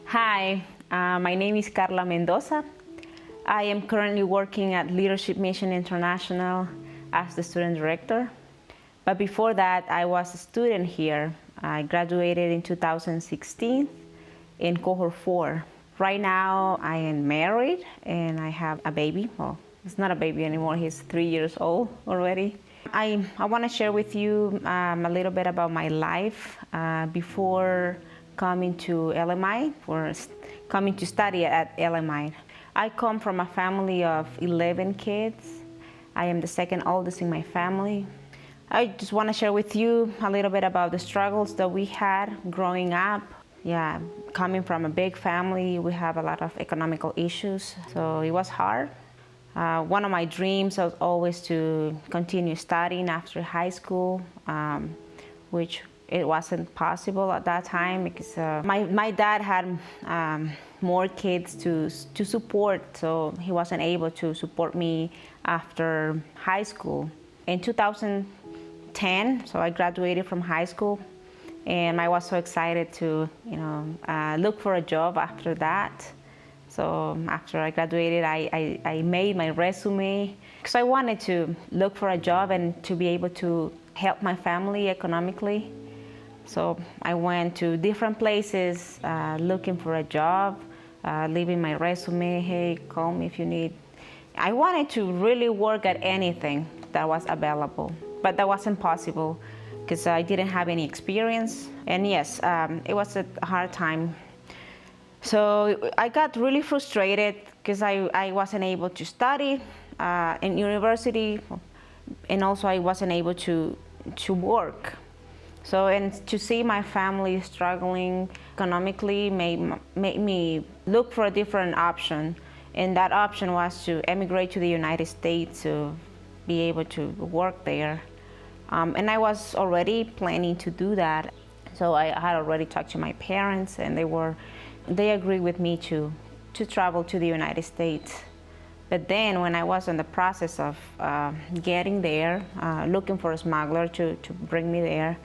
Hi, my name is Karla Mendoza. I am currently working at Leadership Mission International as the student director. But before that, I was a student here. I graduated in 2016 in cohort 4. Right now, I am married and I have a baby. Well, it's not a baby anymore, he's 3 years old already. I want to share with you a little bit about my life before coming to LMI, or coming to study at LMI. I come from a family of 11 kids. I am the second oldest in my family. I just want to share with you a little bit about the struggles that we had growing up. Yeah, coming from a big family, we have a lot of economical issues, so it was hard. One of my dreams was always to continue studying after high school, which it wasn't possible at that time because my dad had more kids to support, so he wasn't able to support me after high school. In 2010, so I graduated from high school, and I was so excited to look for a job after that. So after I graduated, I made my resume because I wanted to look for a job and to be able to help my family economically. So I went to different places looking for a job, leaving my resume, hey, call me if you need. I wanted to really work at anything that was available, but that wasn't possible because I didn't have any experience. And yes, it was a hard time. So I got really frustrated because I wasn't able to study in university, and also I wasn't able to work. So, and to see my family struggling economically made me look for a different option. And that option was to emigrate to the United States to be able to work there. And I was already planning to do that. So I had already talked to my parents, and they agreed with me to travel to the United States. But then when I was in the process of getting there, looking for a smuggler to bring me there,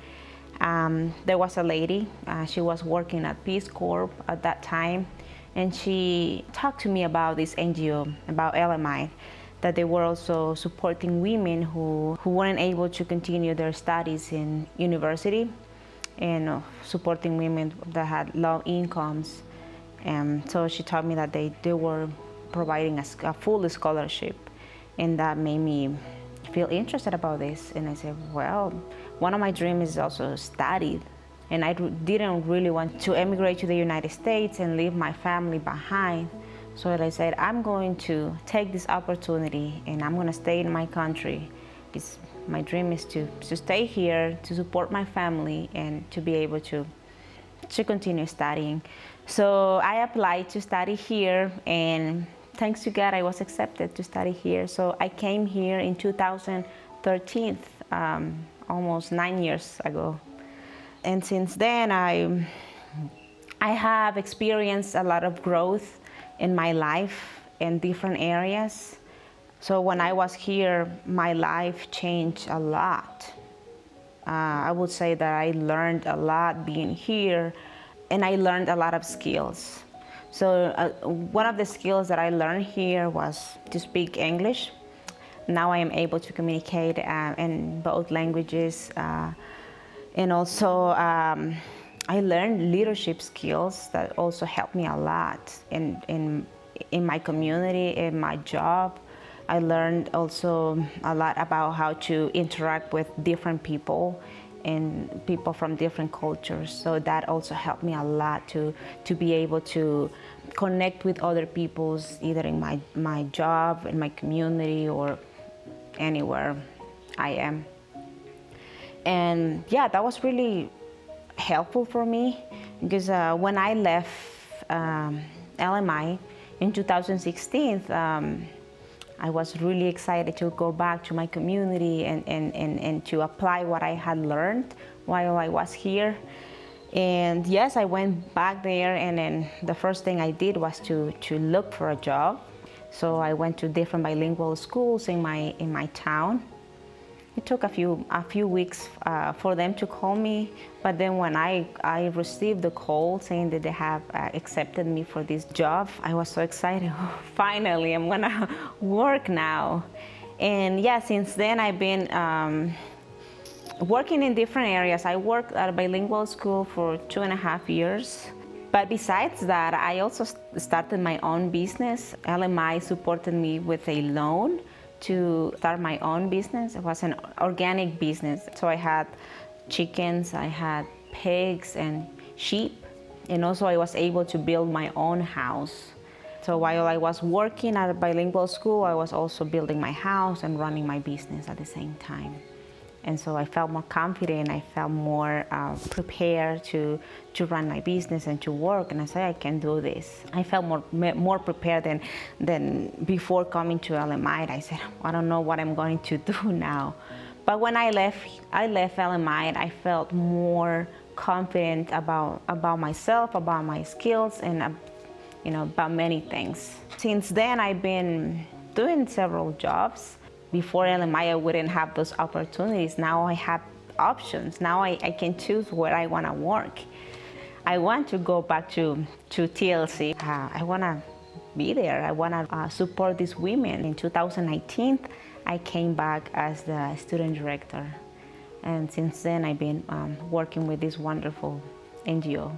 there was a lady, she was working at Peace Corps at that time, and she talked to me about this NGO, about LMI, that they were also supporting women who weren't able to continue their studies in university, and supporting women that had low incomes. And so she told me that they were providing a full scholarship, and that made me feel interested about this. And I said, well, one of my dreams is also study, and I didn't really want to emigrate to the United States and leave my family behind. So I said, I'm going to take this opportunity and I'm going to stay in my country. My dream is to stay here, to support my family, and to be able to continue studying. So I applied to study here, and thanks to God, I was accepted to study here. So I came here in 2013, almost 9 years ago. And since then, I have experienced a lot of growth in my life in different areas. So when I was here, my life changed a lot. I would say that I learned a lot being here, and I learned a lot of skills. So one of the skills that I learned here was to speak English. Now I am able to communicate in both languages, and also I learned leadership skills that also helped me a lot in my community, in my job. I learned also a lot about how to interact with different people and people from different cultures. So that also helped me a lot to be able to connect with other people, either in my job, in my community, or anywhere I am. And yeah, that was really helpful for me because when I left LMI in 2016, I was really excited to go back to my community and to apply what I had learned while I was here. And yes, I went back there, and then the first thing I did was to look for a job. So I went to different bilingual schools in my town. It took a few weeks for them to call me, but then when I received the call saying that they have accepted me for this job, I was so excited. Oh, finally, I'm gonna work now. And yeah, since then I've been working in different areas. I worked at a bilingual school for 2.5 years. But besides that, I also started my own business. LMI supported me with a loan to start my own business. It was an organic business. So I had chickens, I had pigs and sheep, and also I was able to build my own house. So while I was working at a bilingual school, I was also building my house and running my business at the same time. And so I felt more confident, I felt more prepared to run my business and to work, and I said, I can do this. I felt more prepared than before coming to LMI. I said, I don't know what I'm going to do now. But when I left LMI, I felt more confident about myself, about my skills, and about many things. Since then, I've been doing several jobs. Before LMI, I wouldn't have those opportunities. Now I have options. Now I can choose where I want to work. I want to go back to TLC. I want to be there. I want to support these women. In 2019, I came back as the student director. And since then, I've been working with this wonderful NGO.